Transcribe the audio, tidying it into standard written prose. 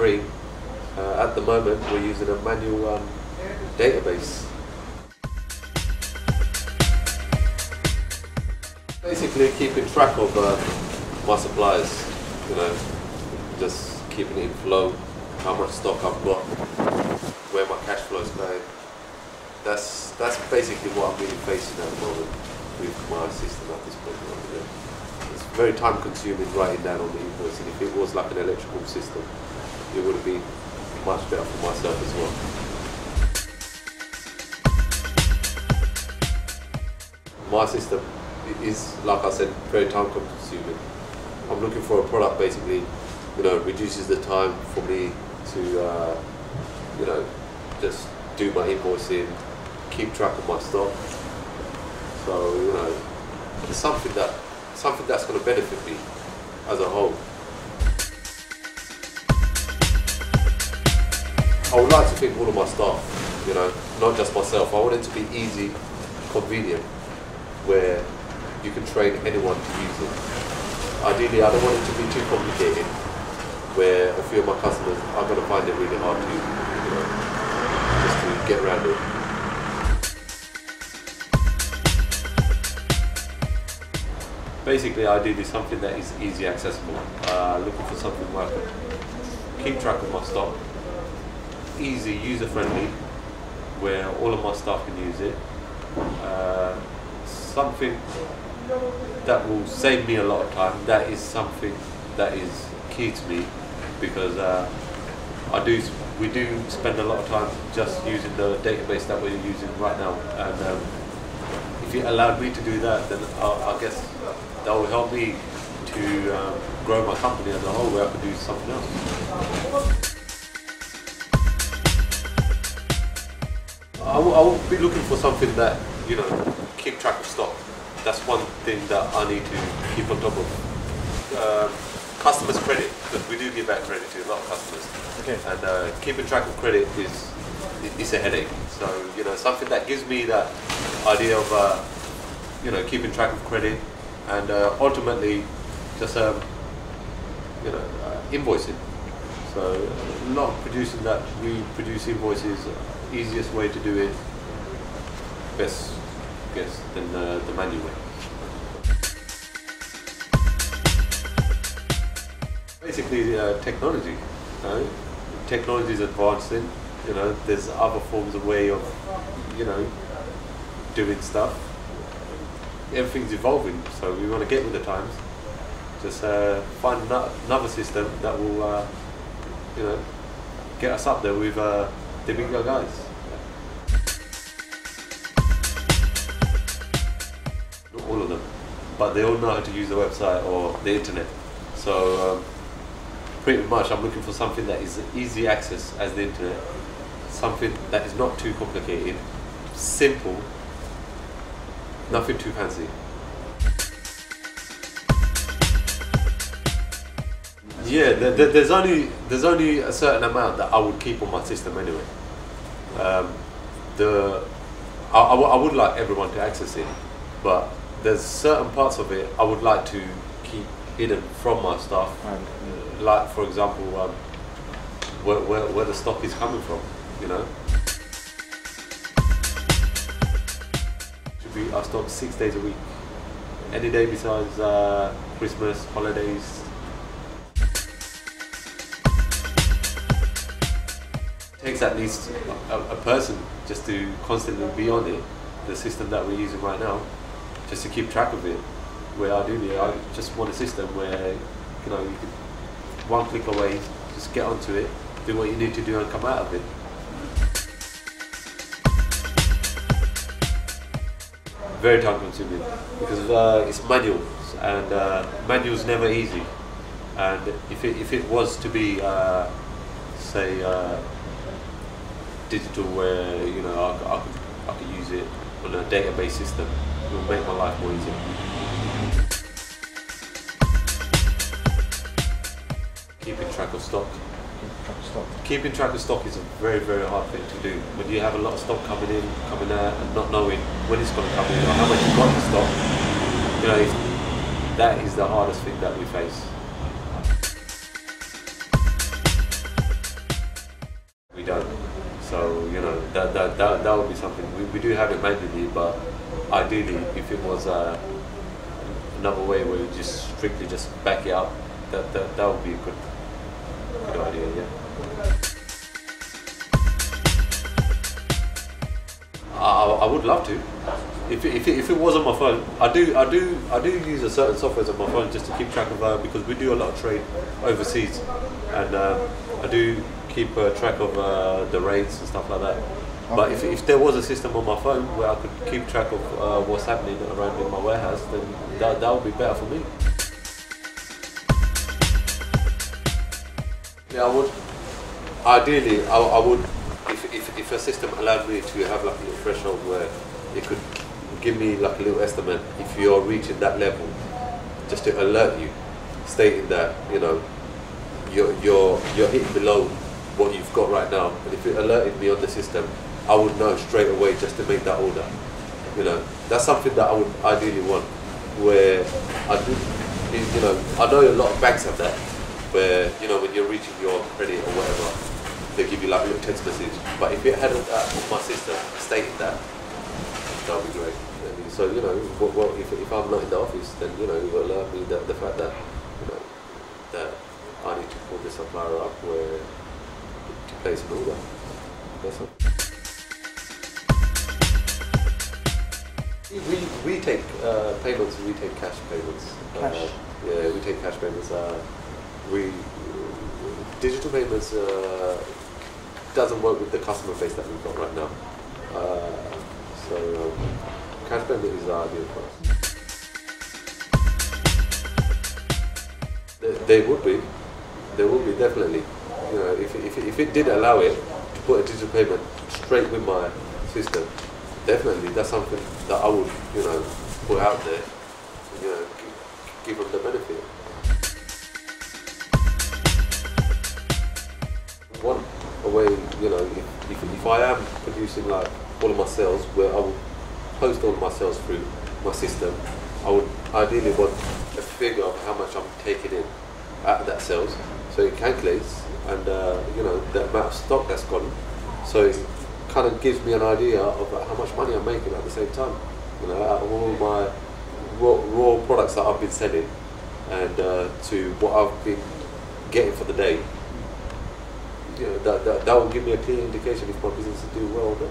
screen. At the moment we're using a manual database. Basically keeping track of my suppliers, you know, just keeping it in flow, how much stock I've got, where my cash flow is going. That's basically what I'm really facing at the moment with my system at this point. It's very time consuming writing down on the invoice, and if it was like an electrical system, it would have been much better for myself as well. My system is, like I said, very time consuming. I'm looking for a product basically, you know, reduces the time for me to, you know, just do my invoicing, keep track of my stock. So, you know, it's something that's going to benefit me as a whole. I would like to think all of my staff, you know, not just myself. I want it to be easy, convenient, where you can train anyone to use it. Ideally, I don't want it to be too complicated, where a few of my customers are going to find it really hard to, you know, just to get around it. Basically, ideally something that is easy accessible. Looking for something where I can keep track of my stock, easy, user-friendly, where all of my staff can use it. Something that will save me a lot of time. That is something that is key to me, because we do spend a lot of time just using the database that we're using right now, and if it allowed me to do that, then I guess that will help me to grow my company as a whole, where I could do something else. I will be looking for something that, you know, keep track of stock. That's one thing that I need to keep on top of. Customers' credit, because we do give out credit to a lot of customers. Okay. And keeping track of credit is a headache. So, you know, something that gives me that idea of, you know, keeping track of credit, and ultimately just, you know, invoicing. So not producing that, we produce invoices. Easiest way to do it, best guess, than the manual way. Basically, technology. Technology is advancing. You know, there's other forms of way of, you know, doing stuff. Everything's evolving, so we want to get with the times. Just find another system that will, you know, get us up there with the bigger guys. Not all of them, but they all know how to use the website or the internet. So pretty much I'm looking for something that is easy access as the internet, something that is not too complicated, simple, nothing too fancy. Yeah, there's only a certain amount that I would keep on my system anyway. I would like everyone to access it, but there's certain parts of it I would like to keep hidden from my staff. Like, for example, where the stock is coming from, you know. I stock 6 days a week. Any day besides Christmas, holidays. It takes at least a person just to constantly be on it, the system that we're using right now, just to keep track of it. Where ideally, I just want a system where, you know, you can one click away, just get onto it, do what you need to do and come out of it. Very time consuming, because it's manuals, and manuals never easy. And if it was to be, say, digital, where, you know, I could use it on a database system, it will make my life more easier. Keeping track of stock. Keeping track of stock is a very, very hard thing to do. When you have a lot of stock coming in, coming out, and not knowing when it's going to come in or how much you've got in stock, you know, that is the hardest thing that we face. So you know that would be something we do have it manually, but ideally if it was another way where you just strictly just back it up, that would be a good idea. Yeah. I would love to. If it was on my phone, I do use a certain software on my phone just to keep track of because we do a lot of trade overseas, and I do keep track of the rates and stuff like that. Okay. But if there was a system on my phone where I could keep track of what's happening around in my warehouse, then that would be better for me. Yeah, I would. Ideally, I would. If a system allowed me to have like a little threshold where it could give me like a little estimate if you're reaching that level, just to alert you, stating that you're hitting below what you've got right now, and if it alerted me on the system, I would know straight away just to make that order. That's something that I would ideally want. Where I know a lot of banks have that, where when you're reaching your credit or whatever, they give you like a little text message. But if it had on my system stating that would be great. So well, if I'm not in the office, then it will alert me the fact that that I need to call the supplier up where to place an order. That's all. We take payments. We take cash payments. Cash. Yeah, we take cash payments. Digital payments doesn't work with the customer base that we've got right now. So cash payment is ideal for us. They would be. There will be, definitely. If it did allow it to put a digital payment straight with my system, definitely that's something that I would put out there. Give them the benefit. One way, if I am producing like all of my sales, where I would post all of my sales through my system, I would ideally want a figure of how much I'm taking in out of that sales, so it calculates and the amount of stock that's gone, so it kind of gives me an idea of how much money I'm making at the same time. Out of all my raw products that I've been selling and to what I've been getting for the day. That will give me a clear indication if my business is doing well or not.